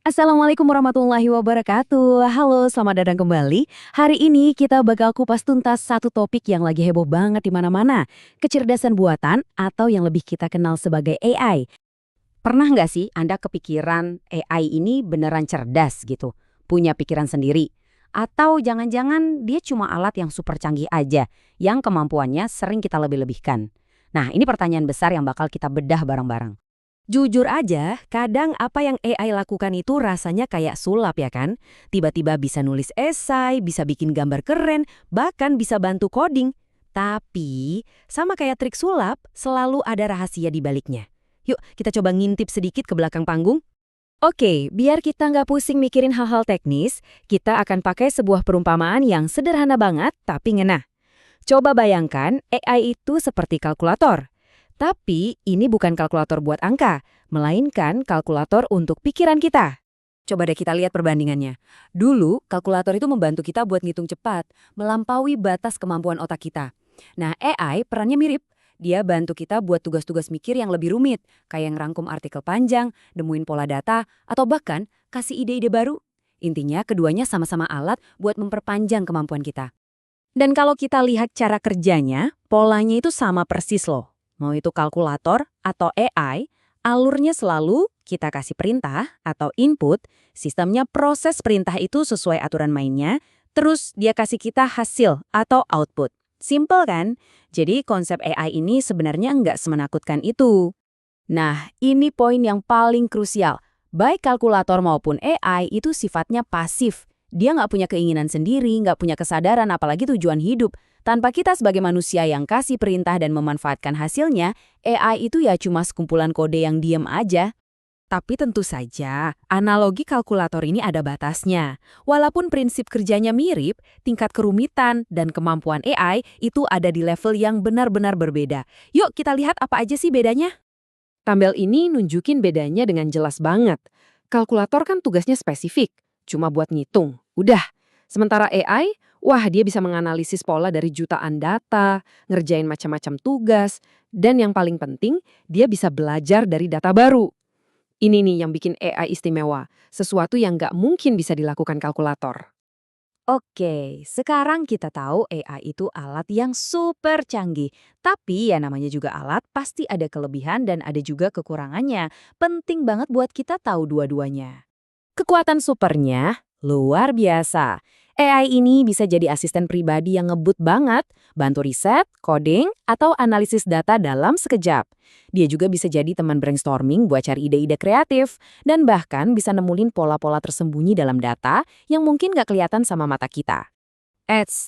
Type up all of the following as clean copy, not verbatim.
Assalamualaikum warahmatullahi wabarakatuh. Halo, selamat datang kembali. Hari ini kita bakal kupas tuntas satu topik yang lagi heboh banget di mana-mana. Kecerdasan buatan atau yang lebih kita kenal sebagai AI. Pernah nggak sih Anda kepikiran AI ini beneran cerdas gitu? Punya pikiran sendiri? Atau jangan-jangan dia cuma alat yang super canggih aja, yang kemampuannya sering kita lebih-lebihkan? Nah, ini pertanyaan besar yang bakal kita bedah bareng-bareng. Jujur aja, kadang apa yang AI lakukan itu rasanya kayak sulap ya kan? Tiba-tiba bisa nulis esai, bisa bikin gambar keren, bahkan bisa bantu coding. Tapi, sama kayak trik sulap, selalu ada rahasia di baliknya. Yuk, kita coba ngintip sedikit ke belakang panggung. Oke, biar kita nggak pusing mikirin hal-hal teknis, kita akan pakai sebuah perumpamaan yang sederhana banget tapi ngena. Coba bayangkan AI itu seperti kalkulator. Tapi ini bukan kalkulator buat angka, melainkan kalkulator untuk pikiran kita. Coba deh kita lihat perbandingannya. Dulu, kalkulator itu membantu kita buat ngitung cepat, melampaui batas kemampuan otak kita. Nah, AI perannya mirip. Dia bantu kita buat tugas-tugas mikir yang lebih rumit, kayak ngerangkum artikel panjang, nemuin pola data, atau bahkan kasih ide-ide baru. Intinya, keduanya sama-sama alat buat memperpanjang kemampuan kita. Dan kalau kita lihat cara kerjanya, polanya itu sama persis loh. Mau itu kalkulator atau AI, alurnya selalu kita kasih perintah atau input, sistemnya proses perintah itu sesuai aturan mainnya, terus dia kasih kita hasil atau output. Simple kan? Jadi konsep AI ini sebenarnya nggak semenakutkan itu. Nah, ini poin yang paling krusial. Baik kalkulator maupun AI itu sifatnya pasif. Dia nggak punya keinginan sendiri, nggak punya kesadaran apalagi tujuan hidup. Tanpa kita sebagai manusia yang kasih perintah dan memanfaatkan hasilnya, AI itu ya cuma sekumpulan kode yang diem aja. Tapi tentu saja, analogi kalkulator ini ada batasnya. Walaupun prinsip kerjanya mirip, tingkat kerumitan dan kemampuan AI itu ada di level yang benar-benar berbeda. Yuk kita lihat apa aja sih bedanya. Tabel ini nunjukin bedanya dengan jelas banget. Kalkulator kan tugasnya spesifik, cuma buat ngitung. Udah. Sementara AI, wah dia bisa menganalisis pola dari jutaan data, ngerjain macam-macam tugas, dan yang paling penting, dia bisa belajar dari data baru. Ini nih yang bikin AI istimewa, sesuatu yang nggak mungkin bisa dilakukan kalkulator. Oke, sekarang kita tahu AI itu alat yang super canggih. Tapi ya namanya juga alat, pasti ada kelebihan dan ada juga kekurangannya. Penting banget buat kita tahu dua-duanya. Kekuatan supernya luar biasa. AI ini bisa jadi asisten pribadi yang ngebut banget, bantu riset, coding, atau analisis data dalam sekejap. Dia juga bisa jadi teman brainstorming buat cari ide-ide kreatif, dan bahkan bisa nemuin pola-pola tersembunyi dalam data yang mungkin nggak kelihatan sama mata kita.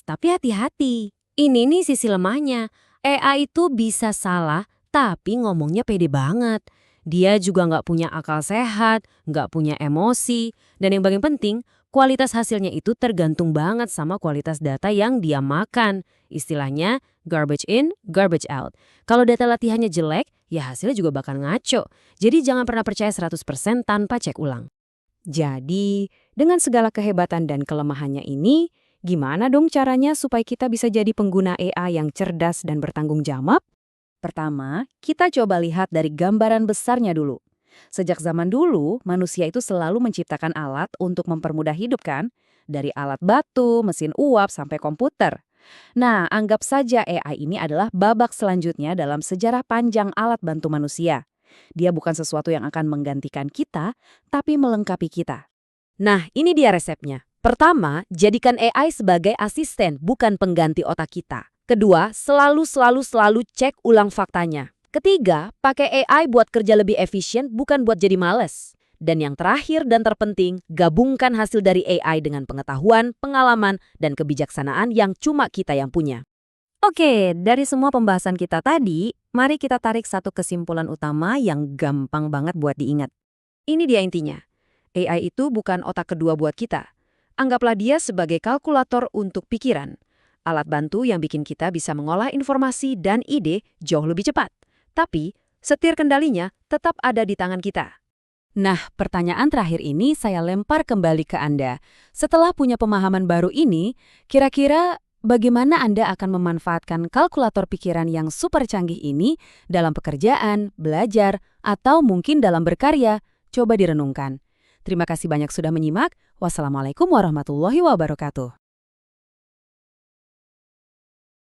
Tapi hati-hati. Ini nih sisi lemahnya. AI itu bisa salah, tapi ngomongnya pede banget. Dia juga nggak punya akal sehat, nggak punya emosi, dan yang paling penting, kualitas hasilnya itu tergantung banget sama kualitas data yang dia makan. Istilahnya, garbage in, garbage out. Kalau data latihannya jelek, ya hasilnya juga bakal ngaco. Jadi jangan pernah percaya 100% tanpa cek ulang. Jadi, dengan segala kehebatan dan kelemahannya ini, gimana dong caranya supaya kita bisa jadi pengguna AI yang cerdas dan bertanggung jawab? Pertama, kita coba lihat dari gambaran besarnya dulu. Sejak zaman dulu, manusia itu selalu menciptakan alat untuk mempermudah hidup kan? Dari alat batu, mesin uap, sampai komputer. Nah, anggap saja AI ini adalah babak selanjutnya dalam sejarah panjang alat bantu manusia. Dia bukan sesuatu yang akan menggantikan kita, tapi melengkapi kita. Nah, ini dia resepnya. Pertama, jadikan AI sebagai asisten, bukan pengganti otak kita. Kedua, selalu cek ulang faktanya. Ketiga, pakai AI buat kerja lebih efisien, bukan buat jadi males. Dan yang terakhir dan terpenting, gabungkan hasil dari AI dengan pengetahuan, pengalaman, dan kebijaksanaan yang cuma kita yang punya. Oke, dari semua pembahasan kita tadi, mari kita tarik satu kesimpulan utama yang gampang banget buat diingat. Ini dia intinya. AI itu bukan otak kedua buat kita. Anggaplah dia sebagai kalkulator untuk pikiran. Alat bantu yang bikin kita bisa mengolah informasi dan ide jauh lebih cepat. Tapi, setir kendalinya tetap ada di tangan kita. Nah, pertanyaan terakhir ini saya lempar kembali ke Anda. Setelah punya pemahaman baru ini, kira-kira bagaimana Anda akan memanfaatkan kalkulator pikiran yang super canggih ini dalam pekerjaan, belajar, atau mungkin dalam berkarya? Coba direnungkan. Terima kasih banyak sudah menyimak. Wassalamualaikum warahmatullahi wabarakatuh.